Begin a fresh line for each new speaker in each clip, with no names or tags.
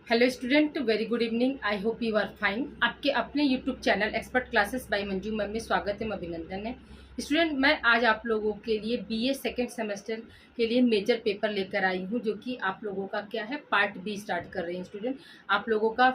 Hello student, very good evening. I hope you are fine. आपके अपने YouTube channel expert classes by Manju ma'am में स्वागत है, अभिनंदन है। स्टूडेंट, मैं आज आप लोगों के लिए बीए सेकेंड सेमेस्टर के लिए मेजर पेपर लेकर आई हूँ, जो कि आप लोगों का क्या है, पार्ट बी स्टार्ट कर रहे हैं। स्टूडेंट, आप लोगों का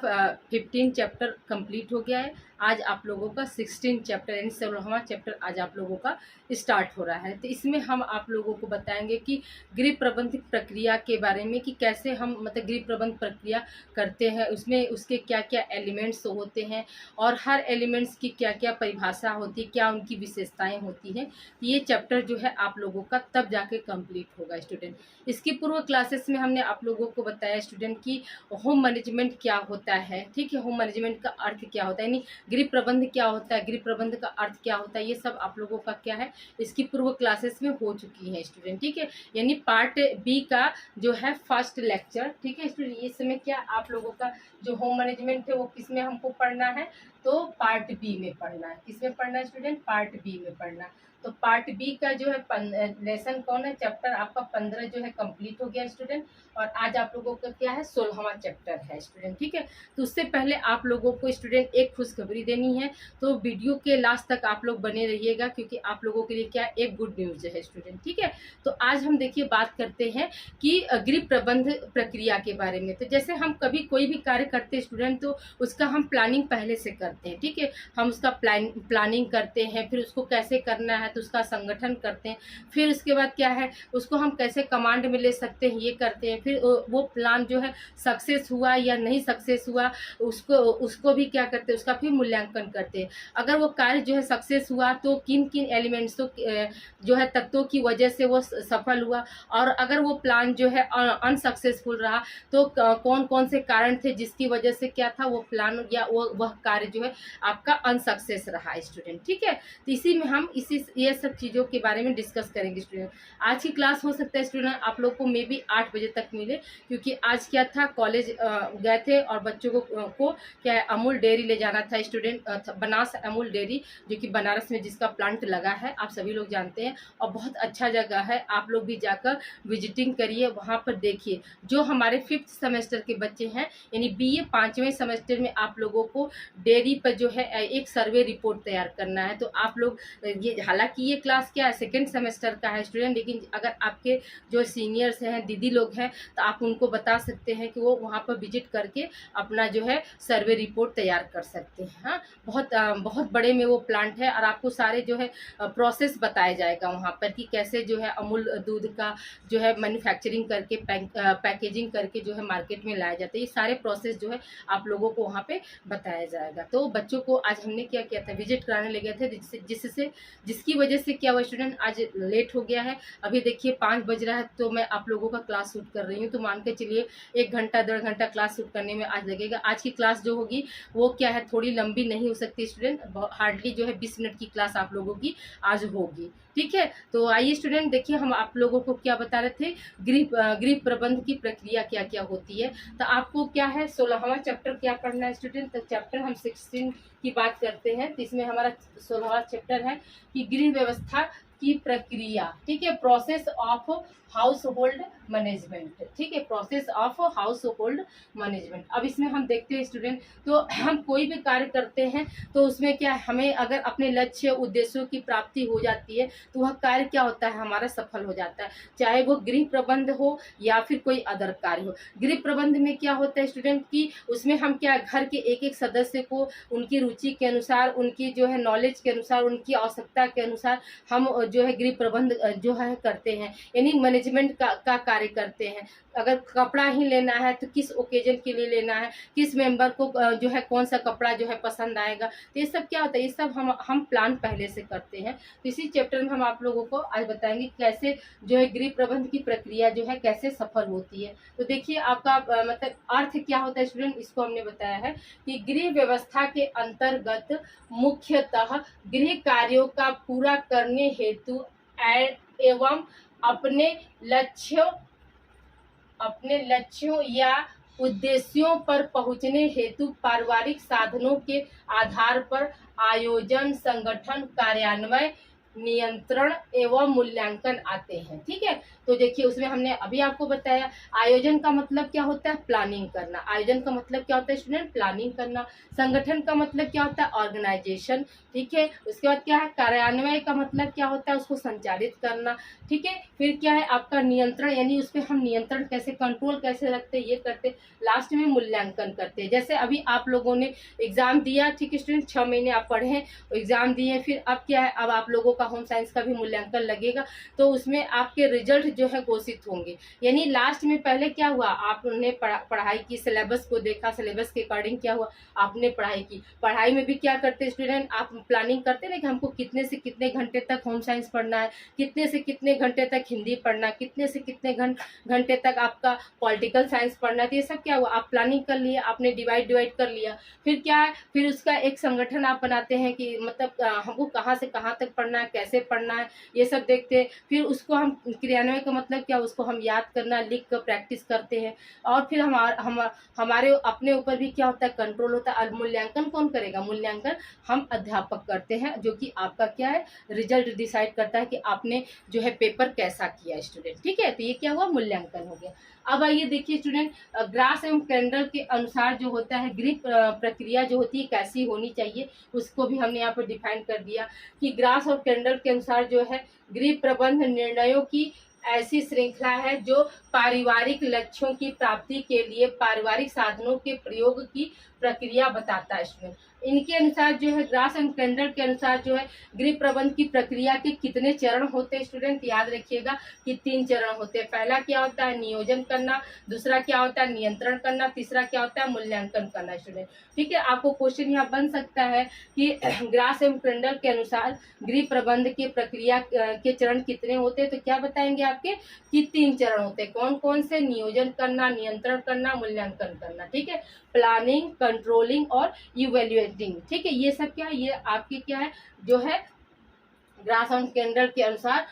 15 चैप्टर कंप्लीट हो गया है। आज आप लोगों का 16 चैप्टर यानी 16वां चैप्टर आज आप लोगों का स्टार्ट हो रहा है। तो इसमें हम आप लोगों को बताएंगे कि गृह प्रबंध प्रक्रिया के बारे में, कि कैसे हम मतलब गृह प्रबंध प्रक्रिया करते हैं, उसमें उसके क्या क्या एलिमेंट्स होते हैं और हर एलिमेंट्स की क्या क्या परिभाषा होती है, क्या उनकी विशेषताएं होती हैं। ये चैप्टर जो है आप लोगों का तब जाके कंप्लीट होगा। स्टूडेंट, इसकी पूर्व क्लासेस में हमने आप लोगों को बताया स्टूडेंट कि होम मैनेजमेंट क्या होता है। ठीक है, होम मैनेजमेंट का अर्थ क्या होता है, यानी गृह प्रबंध क्या होता है, गृह प्रबंध का अर्थ क्या होता है, ये सब आप लोगों का क्या है, इसकी पूर्व क्लासेस में हो चुकी है स्टूडेंट। ठीक है, यानी पार्ट बी का जो है फर्स्ट लेक्चर। ठीक है स्टूडेंट, इस समय क्या आप लोगों का जो होम मैनेजमेंट है वो किस में हमको पढ़ना है, तो पार्ट बी में पढ़ना है। किस में पढ़ना है स्टूडेंट, पार्ट बी में पढ़ना है। तो पार्ट बी का जो है लेसन कौन है, चैप्टर आपका 15 जो है कंप्लीट हो गया स्टूडेंट। और आज आप लोगों का क्या है, 16वां चैप्टर है स्टूडेंट। ठीक है, तो उससे पहले आप लोगों को स्टूडेंट एक खुशखबरी देनी है, तो वीडियो के लास्ट तक आप लोग बने रहिएगा, क्योंकि आप लोगों के लिए क्या एक गुड न्यूज है स्टूडेंट। ठीक है, तो आज हम देखिए बात करते हैं कि गृह प्रबंध प्रक्रिया के बारे में। तो जैसे हम कभी कोई भी कार्य करते हैं स्टूडेंट, तो उसका हम प्लानिंग पहले से करते हैं। ठीक है, हम उसका प्लानिंग करते हैं, फिर उसको कैसे करना है तो उसका संगठन करते हैं, फिर उसके बाद क्या है, उसको हम कैसे कमांड में ले सकते हैं ये करते हैं, फिर वो प्लान जो है सक्सेस हुआ या नहीं सक्सेस हुआ उसको उसको भी क्या करते हैं, उसका फिर मूल्यांकन करते हैं। अगर वो कार्य जो है सक्सेस हुआ तो किन किन एलिमेंट्स जो है तत्वों की वजह से वो सफल हुआ, और अगर वो प्लान जो है अनसक्सेसफुल रहा तो कौन कौन से कारण थे जिसकी वजह से क्या था, वो प्लान या वह कार्य जो है आपका अनसक्सेस रहा स्टूडेंट। ठीक है, तो इसी में हम ये सब चीज़ों के बारे में डिस्कस करेंगे स्टूडेंट। आज की क्लास हो सकता है स्टूडेंट आप लोग को मे बी 8 बजे तक मिले, क्योंकि आज क्या था, कॉलेज गए थे और बच्चों को क्या है, अमूल डेयरी ले जाना था स्टूडेंट, बनास अमूल डेयरी, जो कि बनारस में जिसका प्लांट लगा है आप सभी लोग जानते हैं, और बहुत अच्छा जगह है। आप लोग भी जाकर विजिटिंग करिए, वहाँ पर देखिए। जो हमारे 5th सेमेस्टर के बच्चे हैं, यानी बीए 5वें सेमेस्टर में आप लोगों को डेयरी पर जो है एक सर्वे रिपोर्ट तैयार करना है। तो आप लोग ये, हालांकि ये क्लास क्या है, सेकेंड सेमेस्टर का है स्टूडेंट, लेकिन अगर आपके जो सीनियर्स हैं, दीदी लोग हैं, तो आप उनको बता सकते हैं कि वो वहाँ पर विजिट करके अपना जो है सर्वे रिपोर्ट तैयार कर सकते हैं। हाँ, बहुत बड़े में वो प्लांट है, और आपको सारे जो है प्रोसेस बताया जाएगा वहाँ पर कि कैसे जो है अमूल दूध का जो है मैन्युफैक्चरिंग करके पैकेजिंग करके जो है मार्केट में लाया जाता है। ये सारे प्रोसेस जो है आप लोगों को वहाँ पे बताया जाएगा। तो बच्चों को आज हमने क्या किया था, विजिट कराने ले गए थे, जिसकी वजह से क्या हुआ स्टूडेंट, आज लेट हो गया है। अभी देखिए 5 बज रहा है, तो मैं आप लोगों का क्लास शूट कर रही हूँ, तो मान के चलिए 1 घंटा 1.5 घंटा क्लास शूट करने में आज लगेगा। आज की क्लास जो होगी वो क्या है, थोड़ी लंबी नहीं हो सकती स्टूडेंट, हार्डली जो है 20 मिनट की क्लास आप लोगों की आज होगी। ठीक है, तो आइए स्टूडेंट देखिए, हम आप लोगों को क्या बता रहे थे, गृह प्रबंध की प्रक्रिया क्या क्या होती है। तो आपको क्या है, 16वां चैप्टर क्या पढ़ना है स्टूडेंट। तो चैप्टर हम 16 की बात करते हैं, तो इसमें हमारा 16वां चैप्टर है कि गृह व्यवस्था की प्रक्रिया। ठीक है, process of house hold management. ठीक है, process of house hold management. अब इसमें हम देखते हैं स्टूडेंट, तो हम कोई भी कार्य करते हैं तो उसमें क्या, हमें अगर अपने लक्ष्य उद्देश्यों की प्राप्ति हो जाती है तो वह कार्य क्या होता है, हमारा सफल हो जाता है, चाहे वो गृह प्रबंध हो या फिर कोई अदर कार्य हो। गृह प्रबंध में क्या होता है स्टूडेंट की, उसमें हम क्या, घर के एक एक सदस्य को उनकी रुचि के अनुसार, उनकी जो है नॉलेज के अनुसार, उनकी आवश्यकता के अनुसार हम जो है गृह प्रबंध जो है करते हैं, यानी मैनेजमेंट का कार्य करते हैं। अगर कपड़ा ही लेना है तो किस ओकेजन के लिए लेना है, किस मेंबर को जो है कौन सा कपड़ा जो है पसंद आएगा, तो ये सब क्या होता है, ये सब हम प्लान पहले से करते हैं। तो इसी चैप्टर में हम आप लोगों को आज बताएंगे कैसे जो है गृह प्रबंध की प्रक्रिया जो है कैसे सफल होती है। तो देखिए आपका मतलब अर्थ क्या होता है स्टूडेंट, इसको हमने बताया है कि गृह व्यवस्था के अंतर्गत मुख्यतः गृह कार्यों का पूरा करने हेतु एवं अपने लक्ष्यों या उद्देश्यों पर पहुंचने हेतु पारिवारिक साधनों के आधार पर आयोजन, संगठन, कार्यान्वयन नियंत्रण एवं मूल्यांकन आते हैं। ठीक है, तो देखिए उसमें हमने अभी आपको बताया आयोजन का मतलब क्या होता है, प्लानिंग करना। आयोजन का मतलब क्या होता है स्टूडेंट, प्लानिंग करना। संगठन का मतलब क्या होता है, ऑर्गेनाइजेशन। ठीक है, उसके बाद क्या है, कार्यान्वयन का मतलब क्या होता है, उसको संचालित करना। ठीक है, फिर क्या है आपका नियंत्रण, यानी उस पर हम नियंत्रण कैसे, कंट्रोल कैसे रखते, ये करते। लास्ट में मूल्यांकन करते हैं। जैसे अभी आप लोगों ने एग्जाम दिया, ठीक है स्टूडेंट, 6 महीने आप पढ़े हैं, एग्जाम दिए, फिर अब क्या है, अब आप लोगों का होम साइंस का भी मूल्यांकन लगेगा, तो उसमें आपके रिजल्ट जो है घोषित होंगे। यानी लास्ट में पहले क्या हुआ, आपने पढ़ाई की, सिलेबस को देखा, सिलेबस के अकॉर्डिंग क्या हुआ, आपने पढ़ाई की। पढ़ाई में भी क्या करते स्टूडेंट, आप प्लानिंग करते ना कि हमको कितने से कितने घंटे तक होम साइंस पढ़ना है, कितने से कितने घंटे तक हिंदी पढ़ना, कितने से कितने घंटे तक आपका पॉलिटिकल साइंस पढ़ना। तो ये सब क्या हुआ, आप प्लानिंग कर लिए, आपने डिवाइड कर लिया। फिर क्या है, फिर उसका एक संगठन आप बनाते हैं कि मतलब हमको कहाँ से कहाँ तक पढ़ना है, कैसे पढ़ना है, ये सब देखते हैं। फिर उसको हम क्रियान्वयन का मतलब क्या, उसको हम याद करना, लिख कर प्रैक्टिस करते हैं। और फिर हमारे अपने ऊपर भी क्या होता है, कंट्रोल होता है। और मूल्यांकन कौन करेगा, मूल्यांकन हम अध्यापक करते हैं, जो कि आपका क्या है, रिजल्ट डिसाइड करता है कि आपने जो है पेपर कैसा किया स्टूडेंट। ठीक है, तो ये क्या हुआ, मूल्यांकन हो गया। अब आइए देखिए स्टूडेंट, ग्रास एवं कैंडल के अनुसार जो होता है ग्रिप प्रक्रिया जो होती है कैसी होनी चाहिए, उसको भी हमने यहाँ पर डिफाइन कर दिया कि ग्रास और कैंडल के अनुसार जो है ग्रिप प्रबंध निर्णयों की ऐसी श्रृंखला है जो पारिवारिक लक्ष्यों की प्राप्ति के लिए पारिवारिक साधनों के प्रयोग की प्रक्रिया बताता है स्टूडेंट। इनके अनुसार जो है, ग्रास एंड कैंडल के अनुसार जो है गृह प्रबंध की प्रक्रिया के कितने चरण होते हैं स्टूडेंट, याद रखिएगा कि 3 चरण होते हैं। पहला क्या होता है, नियोजन करना, दूसरा क्या होता है, नियंत्रण करना, तीसरा क्या होता है, मूल्यांकन करना स्टूडेंट। ठीक है, आपको क्वेश्चन यहाँ बन सकता है कि ग्रास एवं कैंडल के अनुसार गृह प्रबंध की प्रक्रिया के चरण कितने होते हैं, तो क्या बताएंगे आपके कि 3 चरण होते हैं। कौन कौन से, नियोजन करना, नियंत्रण करना, मूल्यांकन करना। ठीक है, प्लानिंग, कंट्रोलिंग और इवेल्युएटिंग। ठीक है, ये सब क्या है, ये आपके क्या है जो है ग्रास एंड कैंडल के अनुसार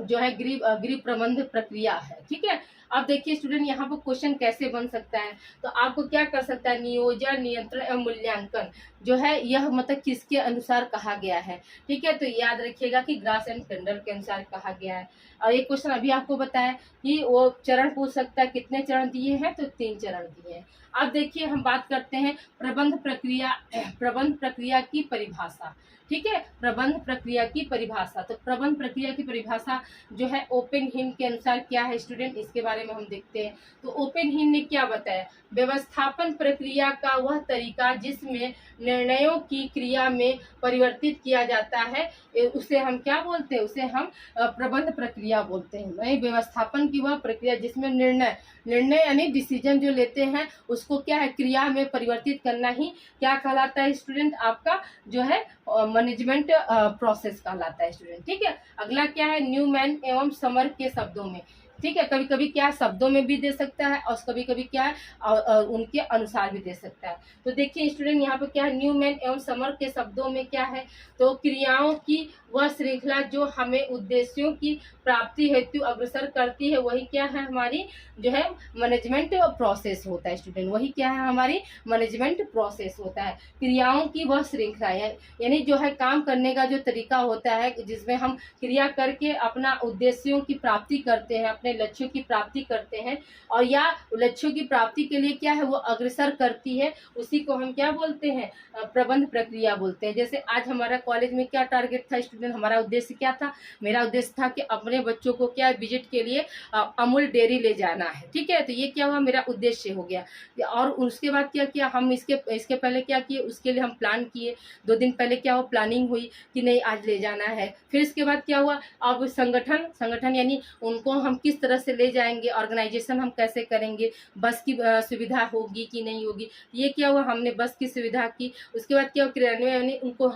जो है गृह प्रबंध प्रक्रिया है। ठीक है, अब देखिए स्टूडेंट यहाँ पर क्वेश्चन कैसे बन सकता है, तो आपको क्या कर सकता है, नियोजन, नियंत्रण एवं मूल्यांकन जो है यह मतलब किसके अनुसार कहा गया है। ठीक है, तो याद रखिएगा कि ग्रास एंड कैंडल के अनुसार कहा गया है। और एक क्वेश्चन अभी आपको बताया कि वो चरण पूछ सकता है, कितने चरण दिए हैं, तो 3 चरण दिए हैं। अब देखिए हम बात करते हैं प्रबंध प्रक्रिया की परिभाषा। ठीक है, प्रबंध प्रक्रिया की परिभाषा, तो प्रबंध प्रक्रिया की परिभाषा जो है ओपन हिम के अनुसार क्या है स्टूडेंट, इसके बारे में हम देखते हैं। तो ओपन हिम ने क्या बताया, व्यवस्थापन प्रक्रिया का वह तरीका जिसमें निर्णयों की क्रिया में परिवर्तित किया जाता है, उसे हम क्या बोलते हैं, उसे हम प्रबंध प्रक्रिया बोलते हैं। व्यवस्थापन की वह प्रक्रिया जिसमें निर्णय यानी डिसीजन जो लेते हैं उसको क्या है, क्रिया में परिवर्तित करना ही क्या कहलाता है स्टूडेंट, आपका जो है मैनेजमेंट प्रोसेस कहलाता है स्टूडेंट। ठीक है, अगला क्या है, न्यूमैन एवं समर के शब्दों में। ठीक है, कभी कभी क्या है शब्दों में भी दे सकता है और कभी कभी क्या है उनके अनुसार भी दे सकता है। तो देखिए स्टूडेंट यहाँ पे क्या है, न्यूमैन एवं समर के शब्दों में क्या है, तो क्रियाओं की वह श्रृंखला जो हमें उद्देश्यों की प्राप्ति हेतु अग्रसर करती है, वही क्या है, हमारी जो है मैनेजमेंट प्रोसेस होता है स्टूडेंट। वही क्या है, हमारी मैनेजमेंट प्रोसेस होता है। क्रियाओं की वह श्रृंखला है, यानी जो है काम करने का जो तरीका होता है जिसमें हम क्रिया करके अपना उद्देश्यों की प्राप्ति करते हैं, अपने लक्ष्यों की प्राप्ति करते हैं, और या लक्ष्यों की प्राप्ति के लिए क्या है वो अग्रसर करती है, उसी को हम क्या बोलते हैं, प्रबंध प्रक्रिया बोलते हैं। जैसे आज हमारा कॉलेज में क्या टारगेट था स्टूडेंट, हमारा उद्देश्य क्या था, मेरा उद्देश्य था कि अपने बच्चों को क्या विजिट के लिए अमूल डेयरी ले जाना है। ठीक है, तो ये क्या हुआ, मेरा उद्देश्य हो गया। और उसके बाद क्या किया, हम इसके पहले क्या किए, उसके लिए हम प्लान किए। 2 दिन पहले क्या हुआ, प्लानिंग हुई कि नहीं आज ले जाना है। फिर इसके बाद क्या हुआ, अब संगठन यानी उनको हम किस तरह से ले जाएंगे, ऑर्गेनाइजेशन हम कैसे करेंगे, बस की सुविधा होगी कि नहीं होगी, ये क्या हुआ, हमने बस की सुविधा की। उसके बाद क्या हुआ, क्रियान्वयन यानी उनको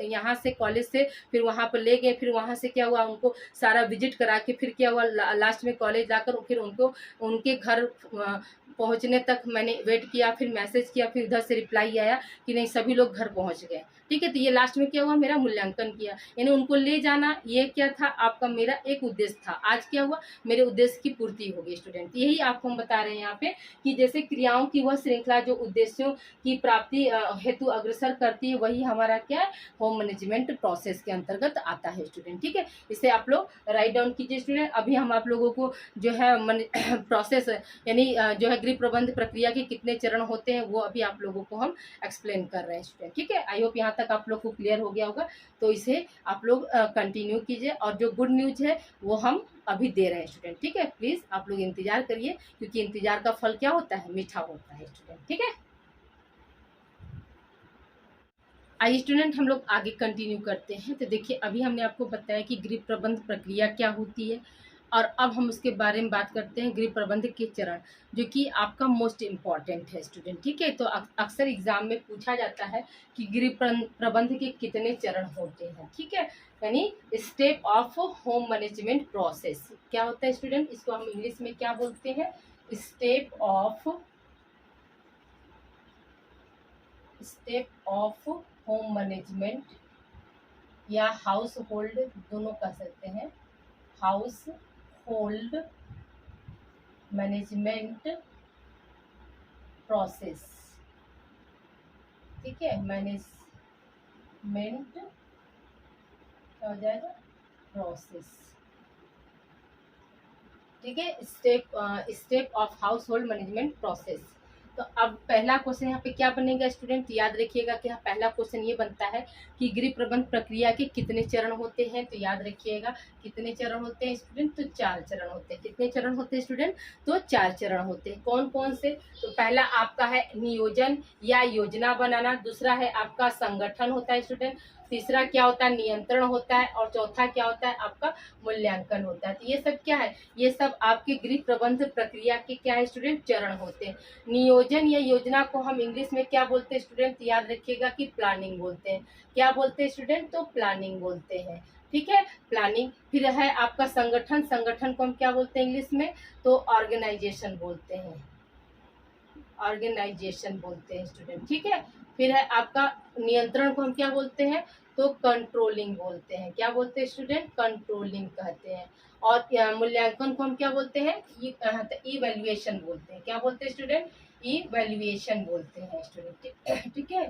यहाँ से कॉलेज से फिर वहाँ पर ले गए, फिर वहाँ से क्या हुआ, उनको सारा विजिट करा के फिर क्या हुआ, लास्ट में कॉलेज लाकर फिर उनको उनके घर पहुंचने तक मैंने वेट किया, फिर मैसेज किया, फिर इधर से रिप्लाई आया कि नहीं सभी लोग घर पहुंच गए। ठीक है, तो ये लास्ट में क्या हुआ, मेरा मूल्यांकन किया, यानी उनको ले जाना, ये क्या था आपका मेरा एक उद्देश्य था। आज क्या हुआ, मेरे उद्देश्य की पूर्ति हो गई स्टूडेंट। यही आपको हम बता रहे हैं यहाँ पे कि जैसे क्रियाओं की वह श्रृंखला जो उद्देश्यों की प्राप्ति हेतु अग्रसर करती है, वही हमारा क्या है, होम मैनेजमेंट प्रोसेस के अंतर्गत आता है स्टूडेंट। ठीक है, इसे आप लोग राइट डाउन कीजिए स्टूडेंट। अभी हम आप लोगों को जो है प्रोसेस यानी जो है गृह प्रबंध प्रक्रिया के कितने चरण होते हैं वो अभी आप लोगों को हम एक्सप्लेन कर रहे हैं स्टूडेंट। ठीक है, आई होप यहाँ तक आप लोग को क्लियर हो गया होगा। तो इसे आप लोग कंटिन्यू कीजिए, और जो गुड न्यूज है वो हम अभी दे रहे हैं स्टूडेंट। ठीक है, प्लीज़ आप लोग इंतजार करिए, क्योंकि इंतजार का फल क्या होता है, मीठा होता है स्टूडेंट। ठीक है, आइए स्टूडेंट हम लोग आगे कंटिन्यू करते हैं। तो देखिए अभी हमने आपको बताया कि गृह प्रबंध प्रक्रिया क्या होती है, और अब हम उसके बारे में बात करते हैं गृह प्रबंध के चरण, जो कि आपका मोस्ट इम्पॉर्टेंट है स्टूडेंट। ठीक है, तो अक्सर एग्जाम में पूछा जाता है कि गृह प्रबंध के कितने चरण होते हैं। ठीक है, यानी step of home management process क्या होता है स्टूडेंट, इसको हम इंग्लिश में क्या बोलते हैं, स्टेप ऑफ होम मैनेजमेंट, या हाउस होल्ड दोनों कह सकते हैं, हाउस होल्ड मैनेजमेंट प्रोसेस। ठीक है, मैनेजमेंट क्या हो जाएगा, प्रोसेस। ठीक है, step of house hold management process. तो अब पहला क्वेश्चन यहाँ पे क्या बनेगा स्टूडेंट, याद रखिएगा कि पहला क्वेश्चन ये बनता है कि गृह प्रबंध प्रक्रिया के कितने चरण होते हैं। तो याद रखिएगा कितने चरण होते हैं स्टूडेंट, तो 4 चरण होते हैं। कितने चरण होते हैं स्टूडेंट, तो 4 चरण होते हैं। कौन कौन से, तो पहला आपका है नियोजन या योजना बनाना, दूसरा है आपका संगठन होता है स्टूडेंट, तीसरा क्या होता है, नियंत्रण होता है, और चौथा क्या होता है, आपका मूल्यांकन होता है। तो ये सब क्या है, ये सब आपके गृह प्रबंध प्रक्रिया के क्या है स्टूडेंट, चरण होते हैं। नियोजन या योजना को हम इंग्लिश में क्या बोलते हैं स्टूडेंट, याद रखिएगा कि प्लानिंग बोलते हैं। क्या बोलते हैं स्टूडेंट, तो प्लानिंग बोलते हैं। ठीक है, प्लानिंग। फिर है आपका संगठन, संगठन को हम क्या बोलते हैं इंग्लिश में, तो ऑर्गेनाइजेशन बोलते हैं, ऑर्गेनाइजेशन बोलते हैं स्टूडेंट। ठीक है, फिर है आपका नियंत्रण को हम क्या बोलते हैं, तो कंट्रोलिंग बोलते हैं। क्या बोलते हैं स्टूडेंट, कंट्रोलिंग कहते हैं। और मूल्यांकन को हम क्या बोलते हैं, इवैल्यूएशन बोलते हैं। क्या बोलते हैं स्टूडेंट, इवैल्यूएशन बोलते हैं स्टूडेंट। ठीक है,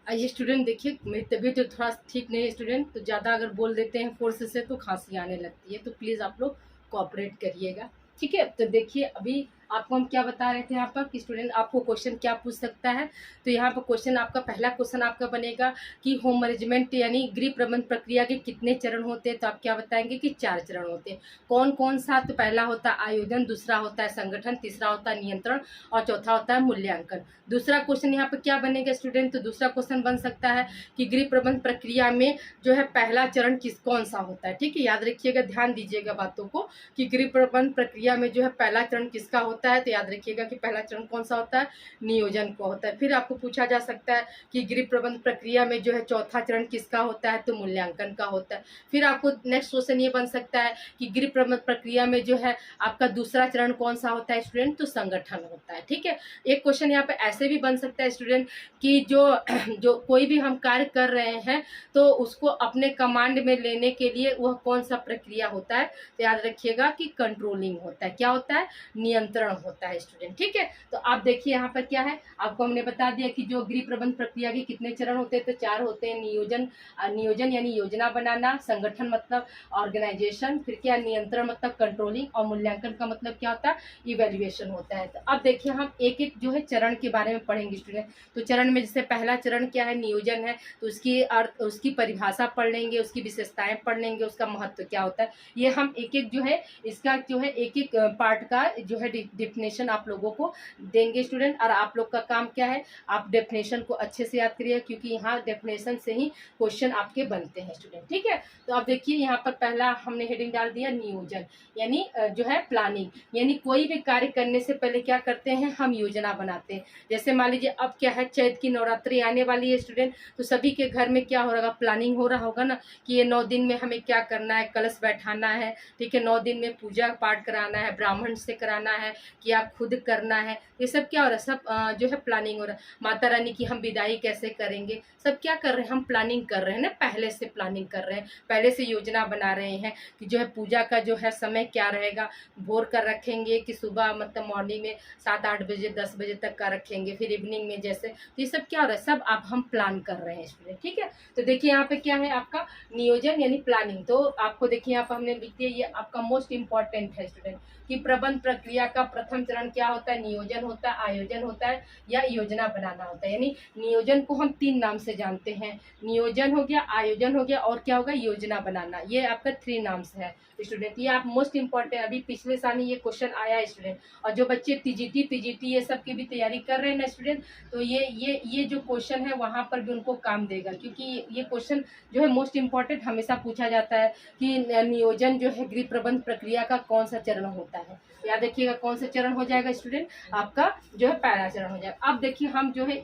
आइए स्टूडेंट देखिए मेरी तबीयत तो थोड़ा ठीक नहीं है स्टूडेंट, तो ज़्यादा अगर बोल देते हैं फोर्स से तो खांसी आने लगती है, तो प्लीज़ आप लोग कोऑपरेट करिएगा। ठीक है, तो देखिए अभी आपको हम क्या बता रहे थे यहाँ पर कि स्टूडेंट आपको क्वेश्चन क्या पूछ सकता है। तो यहाँ पर क्वेश्चन आपका पहला क्वेश्चन आपका बनेगा कि होम मैनेजमेंट यानी गृह प्रबंध प्रक्रिया के कितने चरण होते हैं। तो आप क्या बताएंगे कि 4 चरण होते हैं। कौन कौन सा, तो पहला होता है आयोजन, दूसरा होता है संगठन, तीसरा होता है नियंत्रण, और चौथा होता है मूल्यांकन। दूसरा क्वेश्चन यहाँ पर क्या बनेगा स्टूडेंट, तो दूसरा क्वेश्चन बन सकता है कि गृह प्रबंध प्रक्रिया में जो है पहला चरण कौन सा होता है। ठीक है, याद रखिएगा, ध्यान दीजिएगा बातों को कि गृह प्रबंध प्रक्रिया में जो है पहला चरण किसका होता है। तो याद रखिएगा कि पहला चरण कौन सा होता है, नियोजन को होता है। फिर आपको पूछा जा सकता है कि गृह प्रबंध प्रक्रिया में जो है चौथा चरण किसका होता है, तो मूल्यांकन का होता है। फिर आपको नेक्स्ट क्वेश्चन ये बन सकता है कि गृह प्रबंध प्रक्रिया में जो है आपका दूसरा चरण कौन सा होता है स्टूडेंट, तो संगठन होता है। ठीक है, एक क्वेश्चन यहाँ पे ऐसे भी बन सकता है स्टूडेंट कि जो कोई भी हम कार्य कर रहे हैं तो उसको अपने कमांड में लेने के लिए वह कौन सा प्रक्रिया होता है। तो याद रखिएगा कि कंट्रोलिंग होता है। क्या होता है, नियंत्रण होता है स्टूडेंट। ठीक है, तो आप देखिए यहाँ पर क्या है, आपको हमने बता दिया कि जो गृह प्रबंध प्रक्रिया के कितने चरण होते हैं, तो 4 होते हैं। नियोजन यानी योजना बनाना, संगठन मतलब ऑर्गेनाइजेशन, फिर क्या नियंत्रण मतलब कंट्रोलिंग, और मूल्यांकन का मतलब क्या होता है, इवैल्यूएशन होता है। तो अब देखिए हम एक एक जो है चरण के बारे में पढ़ेंगे स्टूडेंट। तो चरण में जैसे पहला चरण क्या है, नियोजन है, तो उसकी अर्थ, उसकी परिभाषा पढ़ लेंगे, उसकी विशेषताएं पढ़ लेंगे, उसका महत्व क्या होता है, ये हम एक एक जो है इसका जो है एक एक पार्ट का जो है डेफिनेशन आप लोगों को देंगे स्टूडेंट। और आप लोग का काम क्या है, आप डेफिनेशन को अच्छे से याद करिए, क्योंकि यहाँ डेफिनेशन से ही क्वेश्चन आपके बनते हैं स्टूडेंट। ठीक है, तो आप देखिए यहाँ पर पहला हमने हेडिंग डाल दिया नियोजन, यानी जो है प्लानिंग, यानी कोई भी कार्य करने से पहले क्या करते हैं, हम योजना बनाते हैं। जैसे मान लीजिए अब क्या है, चैत की नवरात्रि आने वाली है स्टूडेंट, तो सभी के घर में क्या हो रहा होगा, प्लानिंग हो रहा होगा ना कि ये 9 दिन में हमें क्या करना है, कलश बैठाना है। ठीक है, 9 दिन में पूजा पाठ कराना है, ब्राह्मण से कराना है, कि आप खुद करना है, ये सब क्या हो रहा है, सब जो है प्लानिंग हो रहा है। माता रानी की हम विदाई कैसे करेंगे, सब क्या कर रहे हैं, हम प्लानिंग कर रहे हैं ना, पहले से प्लानिंग कर रहे हैं, पहले से योजना बना रहे हैं कि जो है पूजा का जो है समय क्या रहेगा, भोर कर रखेंगे कि सुबह मतलब मॉर्निंग में 7-8 बजे 10 बजे तक का रखेंगे, फिर इवनिंग में जैसे, तो ये सब क्या हो रहा है, सब अब हम प्लान कर रहे हैं स्टूडेंट। ठीक है, तो देखिए यहाँ पे क्या है आपका नियोजन यानी प्लानिंग। तो आपको देखिए यहाँ पर हमने लिख दिया, ये आपका मोस्ट इंपॉर्टेंट है स्टूडेंट कि प्रबंध प्रक्रिया का प्रथम चरण क्या होता है, नियोजन होता है, आयोजन होता है या योजना बनाना होता है। यानी नियोजन को हम 3 नाम से जानते हैं, नियोजन हो गया, आयोजन हो गया और क्या होगा, योजना बनाना। ये आपका 3 नाम्स है स्टूडेंट। ये आप मोस्ट इंपॉर्टेंट, अभी पिछले साल ये क्वेश्चन आया है स्टूडेंट। और जो बच्चे टीजीटी पीजीटी ये सब की भी तैयारी कर रहे हैं ना स्टूडेंट, तो ये जो क्वेश्चन है वहाँ पर भी उनको काम देगा, क्योंकि ये क्वेश्चन जो है मोस्ट इंपॉर्टेंट हमेशा पूछा जाता है कि नियोजन जो है गृह प्रबंध प्रक्रिया का कौन सा चरण होता है। याद देखिएगा कौन सा चरण हो जाएगा स्टूडेंट, आपका जो है पहला चरण हो जाएगा। अब देखिए हम जो है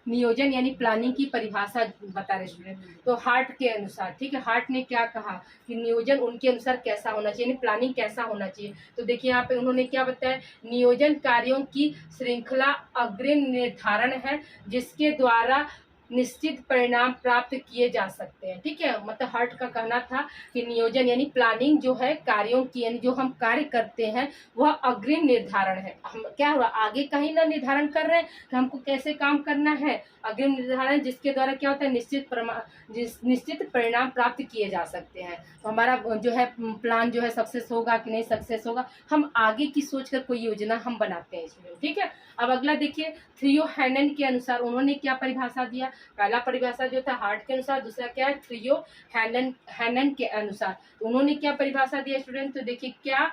नियोजन यानी प्लानिंग की परिभाषा बता रहे स्टूडेंट। तो हार्ट के अनुसार, ठीक है, हार्ट ने क्या कहा कि नियोजन उनके अनुसार कैसा होना चाहिए, यानी प्लानिंग कैसा होना चाहिए। तो देखिए यहाँ पे उन्होंने क्या बताया, नियोजन कार्यों की श्रृंखला अग्रिम निर्धारण है जिसके द्वारा निश्चित परिणाम प्राप्त किए जा सकते हैं। ठीक है, मतलब हार्ट का कहना था कि नियोजन यानी प्लानिंग जो है कार्यों की, यानी जो हम कार्य करते हैं वह अग्रिम निर्धारण है। हम क्या हुआ, आगे कहीं ना निर्धारण कर रहे हैं कि हमको कैसे काम करना है, अग्रिम निर्धारण जिसके द्वारा क्या होता है, निश्चित परिणाम प्राप्त किए जा सकते हैं। तो हमारा जो है प्लान जो है सक्सेस होगा कि नहीं सक्सेस होगा, हम आगे की सोचकर कोई योजना हम बनाते हैं इसमें। ठीक है, अब अगला देखिए, थ्रियो हैनन के अनुसार उन्होंने क्या परिभाषा दिया। पहला परिभाषा जो था हार्ट के अनुसार, दूसरा क्या है, थ्रियो हैनन के अनुसार उन्होंने क्या परिभाषा दिया स्टूडेंट। तो देखिए क्या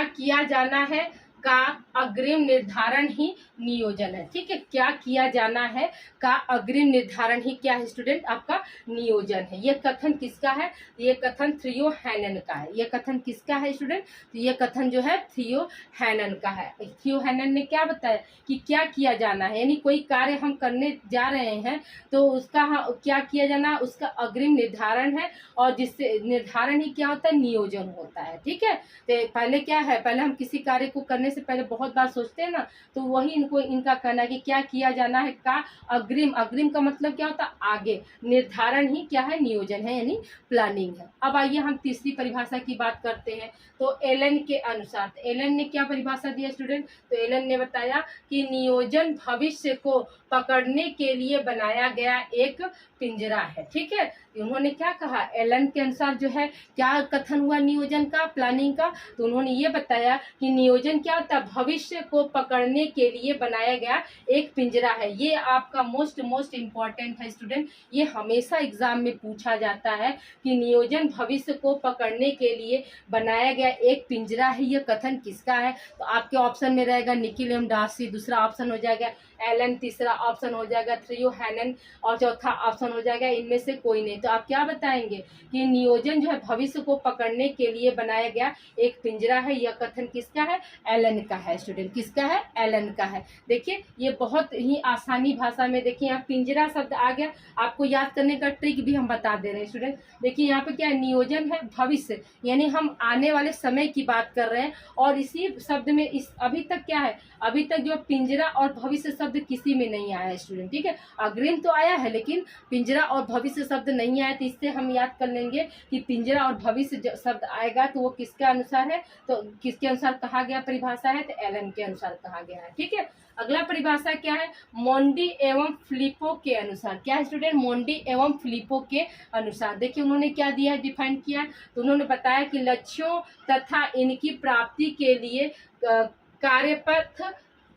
किया जाना है का अग्रिम निर्धारण ही नियोजन है। ठीक है, क्या किया जाना है का अग्रिम निर्धारण ही क्या है स्टूडेंट, आपका नियोजन है। ये कथन किसका है, ये कथन थ्रियो हैनन का है। ये कथन किसका है स्टूडेंट, तो ये कथन जो है थ्रियो हैनन का है। थ्रियो हैनन ने क्या बताया कि क्या किया जाना है, यानी कोई कार्य हम करने जा रहे हैं तो उसका क्या किया जाना, उसका अग्रिम निर्धारण है, और जिससे निर्धारण ही क्या होता है, नियोजन होता है। ठीक है, तो पहले क्या है, पहले हम किसी कार्य को करने से पहले बहुत बार सोचते हैं ना, तो वही इनका कहना है कि क्या किया जाना है का अग्रिम का मतलब क्या होता है, आगे, निर्धारण ही क्या है, नियोजन है, यानी प्लानिंग है। अब आइए हम तीसरी परिभाषा की बात करते हैं। तो एलन के अनुसार, तो एलन ने क्या परिभाषा दिया स्टूडेंट, तो एलन ने बताया कि नियोजन भविष्य को पकड़ने के लिए बनाया गया एक पिंजरा है। ठीक है, उन्होंने क्या कहा, एलन के अनुसार जो है क्या कथन हुआ नियोजन का, प्लानिंग का, तो उन्होंने ये बताया कि नियोजन क्या होता है, भविष्य को पकड़ने के लिए बनाया गया एक पिंजरा है। ये आपका मोस्ट इम्पॉर्टेंट है स्टूडेंट, ये हमेशा एग्जाम में पूछा जाता है कि नियोजन भविष्य को पकड़ने के लिए बनाया गया एक पिंजरा है, ये कथन किसका है। तो आपके ऑप्शन में रहेगा निखिल एम डार्सी, दूसरा ऑप्शन हो जाएगा एलन, तीसरा ऑप्शन हो जाएगा थ्रियो हैनन, और चौथा ऑप्शन हो जाएगा इनमें से कोई नहीं। तो आप क्या बताएंगे कि नियोजन जो है भविष्य को पकड़ने के लिए बनाया गया एक पिंजरा है, यह कथन किसका है, एलन का है स्टूडेंट, किसका है, एलन का है। देखिए ये बहुत ही आसानी भाषा में, देखिए यहाँ पिंजरा शब्द आ गया, आपको याद करने का ट्रिक भी हम बता दे रहे हैं स्टूडेंट। देखिए यहाँ पे क्या है, नियोजन है भविष्य, यानी हम आने वाले समय की बात कर रहे हैं, और इसी शब्द में इस अभी तक क्या है, अभी तक जो पिंजरा और भविष्य शब्द किसी में नहीं आया है स्टूडेंट। ठीक है, अग्रिम तो आया है लेकिन पिंजरा और भविष्य शब्द नहीं आया, तो इससे हम याद कर लेंगे कि पिंजरा और भविष्य शब्द आएगा तो वो किसके अनुसार है, तो किसके अनुसार कहा गया परिभाषा है, तो एलन के अनुसार कहा गया है। ठीक है, अगला परिभाषा क्या है, मोंडी एवं फिलिपो के अनुसार। क्या है स्टूडेंट, मोंडी एवं फिलिपो के अनुसार। देखिए उन्होंने क्या दिया है, डिफाइन किया है, तो उन्होंने बताया कि लक्ष्यों तथा इनकी प्राप्ति के लिए कार्यपथ,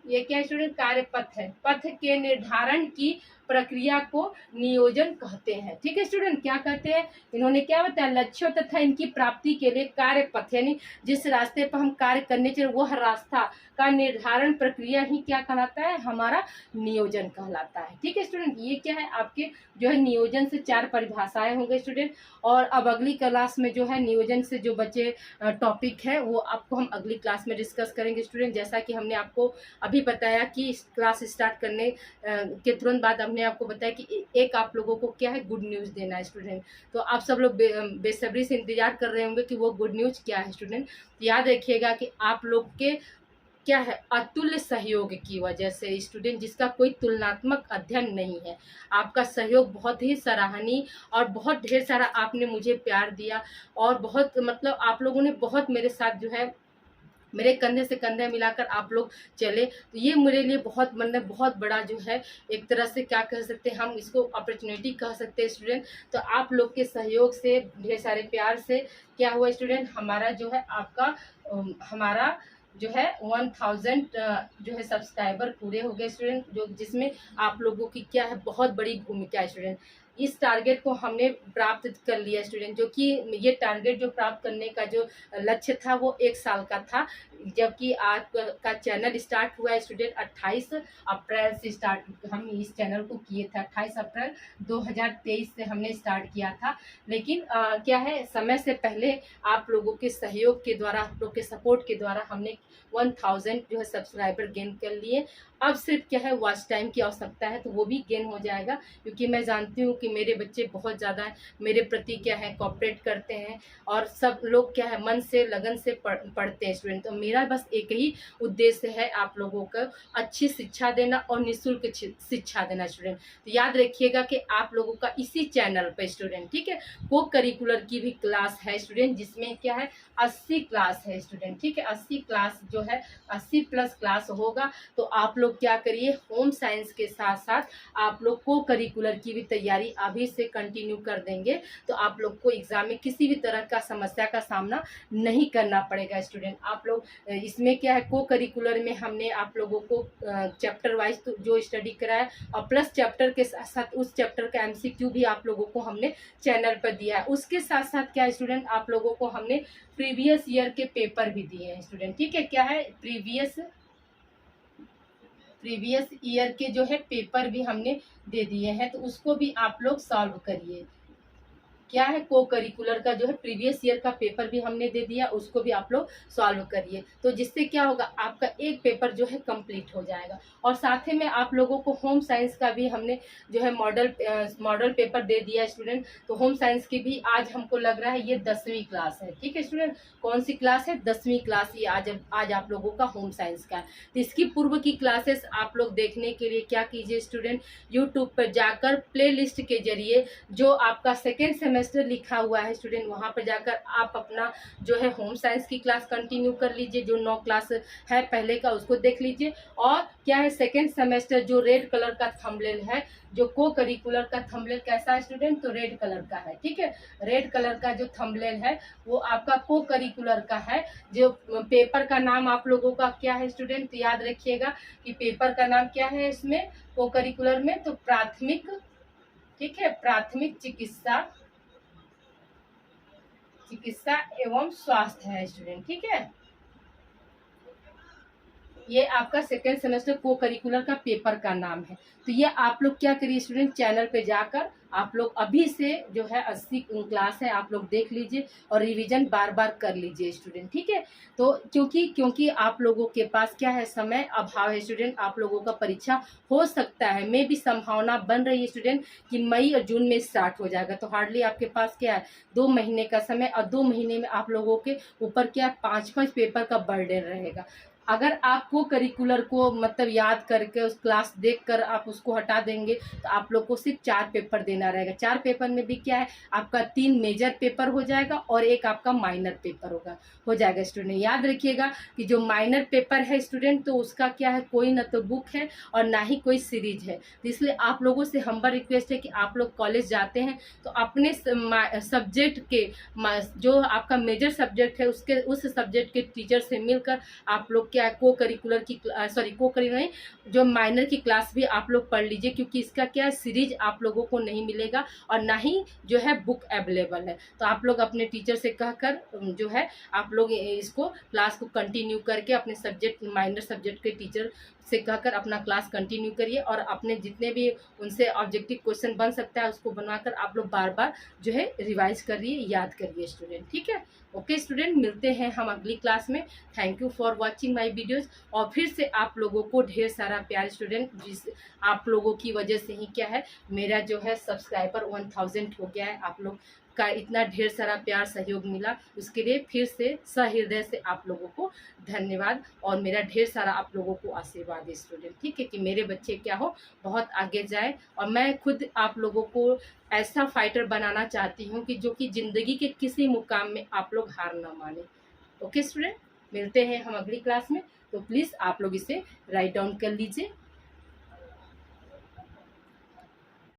ये क्या स्टूडेंट, कार्यपथ है, पथ के निर्धारण की प्रक्रिया को नियोजन कहते हैं। ठीक है स्टूडेंट, क्या कहते हैं, इन्होंने क्या बताया, लक्ष्यों तथा इनकी प्राप्ति के लिए कार्यपथ, यानी जिस रास्ते पर हम कार्य करने चाहिए वह रास्ता का निर्धारण प्रक्रिया ही क्या कहलाता है, हमारा नियोजन कहलाता है। ठीक है स्टूडेंट, ये क्या है, आपके जो है नियोजन से 4 परिभाषाएं होंगे स्टूडेंट। और अब अगली क्लास में जो है नियोजन से जो बचे टॉपिक है वो आपको हम अगली क्लास में डिस्कस करेंगे स्टूडेंट। जैसा कि हमने आपको अभी बताया कि क्लास स्टार्ट करने के तुरंत बाद हमने आपको बताया कि एक आप लोगों को क्या है, गुड न्यूज़ देना है स्टूडेंट। तो आप सब लोग बेसब्री से इंतजार कर रहे होंगे कि वो गुड न्यूज़ क्या है स्टूडेंट। तो याद रखिएगा कि आप लोग के क्या है, अतुल्य सहयोग की वजह से स्टूडेंट, जिसका कोई तुलनात्मक अध्ययन नहीं है, आपका सहयोग बहुत ही सराहनीय और बहुत ढेर सारा आपने मुझे प्यार दिया और बहुत मतलब आप लोगों ने बहुत मेरे साथ जो है, मेरे कंधे से कंधे मिलाकर आप लोग चले। तो ये मेरे लिए बहुत मतलब बहुत बड़ा जो है, एक तरह से क्या कह सकते हैं हम इसको, अपॉर्चुनिटी कह सकते हैं स्टूडेंट। तो आप लोग के सहयोग से, ढेर सारे प्यार से क्या हुआ स्टूडेंट, हमारा जो है आपका हमारा जो है 1000 जो है सब्सक्राइबर पूरे हो गए स्टूडेंट, जो जिसमें आप लोगों की क्या है, बहुत बड़ी भूमिका है स्टूडेंट। इस टारगेट को हमने प्राप्त कर लिया स्टूडेंट, जो कि ये टारगेट जो प्राप्त करने का जो लक्ष्य था वो 1 साल का था, जबकि आज का चैनल स्टार्ट हुआ है स्टूडेंट 28 अप्रैल से स्टार्ट हम इस चैनल को किए थे। 28 अप्रैल 2023 से हमने स्टार्ट किया था। लेकिन क्या है, समय से पहले आप लोगों के सहयोग के द्वारा, आप लोग के सपोर्ट के द्वारा हमने 1000 जो है सब्सक्राइबर गेन कर लिए। अब सिर्फ क्या है, वॉच टाइम की आवश्यकता है, तो वो भी गेन हो जाएगा, क्योंकि मैं जानती हूँ कि मेरे बच्चे बहुत ज़्यादा मेरे प्रति क्या है, कोऑपरेट करते हैं और सब लोग क्या है, मन से लगन से पढ़ते हैं स्टूडेंट। तो मेरा बस एक ही उद्देश्य है, आप लोगों को अच्छी शिक्षा देना और निःशुल्क शिक्षा देना स्टूडेंट। तो याद रखिएगा कि आप लोगों का इसी चैनल पर स्टूडेंट, ठीक है, को करिकुलर की भी क्लास है स्टूडेंट, जिसमें क्या है 80 क्लास है स्टूडेंट, ठीक है, 80 क्लास जो है 80 प्लस क्लास होगा। तो आप लोग क्या करिए, होम साइंस के साथ साथ आप लोग को करिकुलर की भी तैयारी अभी से कंटिन्यू कर देंगे, तो आप लोग को एग्जाम में किसी भी तरह का समस्या का सामना नहीं करना पड़ेगा स्टूडेंट। आप लोग इसमें क्या है, को करिकुलर में हमने आप लोगों को चैप्टर वाइज जो स्टडी कराया और प्लस चैप्टर के साथ साथ उस चैप्टर का MCQ भी आप लोगों को हमने चैनल पर दिया है। उसके साथ साथ क्या स्टूडेंट, आप लोगों को हमने प्रीवियस ईयर के पेपर भी दिए हैं स्टूडेंट, ठीक है, क्या है प्रीवियस ईयर के जो है पेपर भी हमने दे दिए हैं, तो उसको भी आप लोग सॉल्व करिए। क्या है, को करिकुलर का जो है प्रीवियस ईयर का पेपर भी हमने दे दिया, उसको भी आप लोग सॉल्व करिए। तो जिससे क्या होगा, आपका एक पेपर जो है कंप्लीट हो जाएगा। और साथ ही में आप लोगों को होम साइंस का भी हमने जो है मॉडल पेपर दे दिया स्टूडेंट। तो होम साइंस की भी आज हमको लग रहा है ये 10वीं क्लास है, ठीक है स्टूडेंट। कौन सी क्लास है, 10वीं क्लास ये आज आप लोगों का होम साइंस का है। तो इसकी पूर्व की क्लासेस आप लोग देखने के लिए क्या कीजिए स्टूडेंट, यूट्यूब पर जाकर प्ले लिस्ट के जरिए जो आपका सेकेंड सेमेस्टर लिखा हुआ है स्टूडेंट, वहाँ पर जाकर आप अपना जो है होम साइंस की क्लास कंटिन्यू कर लीजिए। जो 9 क्लास है पहले का उसको देख लीजिए। और क्या है, सेकेंड सेमेस्टर जो रेड कलर का थंबनेल है, जो को करिकुलर का थंबनेल कैसा है स्टूडेंट, तो रेड कलर का है, ठीक है। रेड कलर का जो थंबनेल है वो आपका को करिकुलर का है। जो पेपर का नाम आप लोगों का क्या है स्टूडेंट, तो याद रखिएगा कि पेपर का नाम क्या है इसमें को करिकुलर में, तो प्राथमिक, ठीक है, प्राथमिक चिकित्सा एवं स्वास्थ्य है स्टूडेंट, ठीक है। ये आपका सेकेंड सेमेस्टर को करिकुलर का पेपर का नाम है। तो ये आप लोग क्या करिए स्टूडेंट, चैनल पे जाकर आप लोग अभी से जो है 80 क्लास है आप लोग देख लीजिए और रिवीजन बार बार कर लीजिए स्टूडेंट, ठीक है। तो क्योंकि आप लोगों के पास क्या है, समय अभाव है स्टूडेंट, आप लोगों का परीक्षा हो सकता है, मे भी संभावना बन रही है स्टूडेंट कि मई और जून में स्टार्ट हो जाएगा। तो हार्डली आपके पास क्या है, 2 महीने का समय, और 2 महीने में आप लोगों के ऊपर क्या 5-5 पेपर का बर्डन रहेगा। अगर आपको करिकुलर को मतलब याद करके उस क्लास देखकर आप उसको हटा देंगे, तो आप लोग को सिर्फ 4 पेपर देना रहेगा। 4 पेपर में भी क्या है, आपका 3 मेजर पेपर हो जाएगा और एक आपका माइनर पेपर हो जाएगा स्टूडेंट। याद रखिएगा कि जो माइनर पेपर है स्टूडेंट, तो उसका क्या है, कोई ना तो बुक है और ना ही कोई सीरीज है। तो इसलिए आप लोगों से हम्बल रिक्वेस्ट है कि आप लोग कॉलेज जाते हैं तो अपने सब्जेक्ट के जो आपका मेजर सब्जेक्ट है उस सब्जेक्ट के टीचर से मिलकर आप लोग क्या है, को करिकुलर नहीं, जो माइनर की क्लास भी आप लोग पढ़ लीजिए, क्योंकि इसका क्या है, सीरीज आप लोगों को नहीं मिलेगा और ना ही जो है बुक अवेलेबल है। तो आप लोग अपने टीचर से कहकर जो है आप लोग इसको क्लास को कंटिन्यू करके अपने सब्जेक्ट माइनर सब्जेक्ट के टीचर से कहकर अपना क्लास कंटिन्यू करिए और अपने जितने भी उनसे ऑब्जेक्टिव क्वेश्चन बन सकता है उसको बनवाकर आप लोग बार बार जो है रिवाइज करिए, याद करिए स्टूडेंट, ठीक है। ओके स्टूडेंट, मिलते हैं हम अगली क्लास में। Thank you for watching my my videos. और फिर से आप लोगों को ढेर सारा प्यार स्टूडेंट, जिस आप लोगों की वजह से ही क्या है मेरा जो है सब्सक्राइबर 1000 हो गया है। आप लोग का इतना ढेर सारा प्यार सहयोग मिला, उसके लिए फिर से सहृदय से आप लोगों को धन्यवाद और मेरा ढेर सारा आप लोगों को आशीर्वाद है स्टूडेंट। ठीक है, कि मेरे बच्चे क्या हो बहुत आगे जाए और मैं खुद आप लोगों को ऐसा फाइटर बनाना चाहती हूँ कि जो कि ज़िंदगी के किसी मुकाम में आप लोग हार ना माने। ओके स्टूडेंट, मिलते हैं हम अगली क्लास में। तो प्लीज़ आप लोग इसे राइट डाउन कर लीजिए।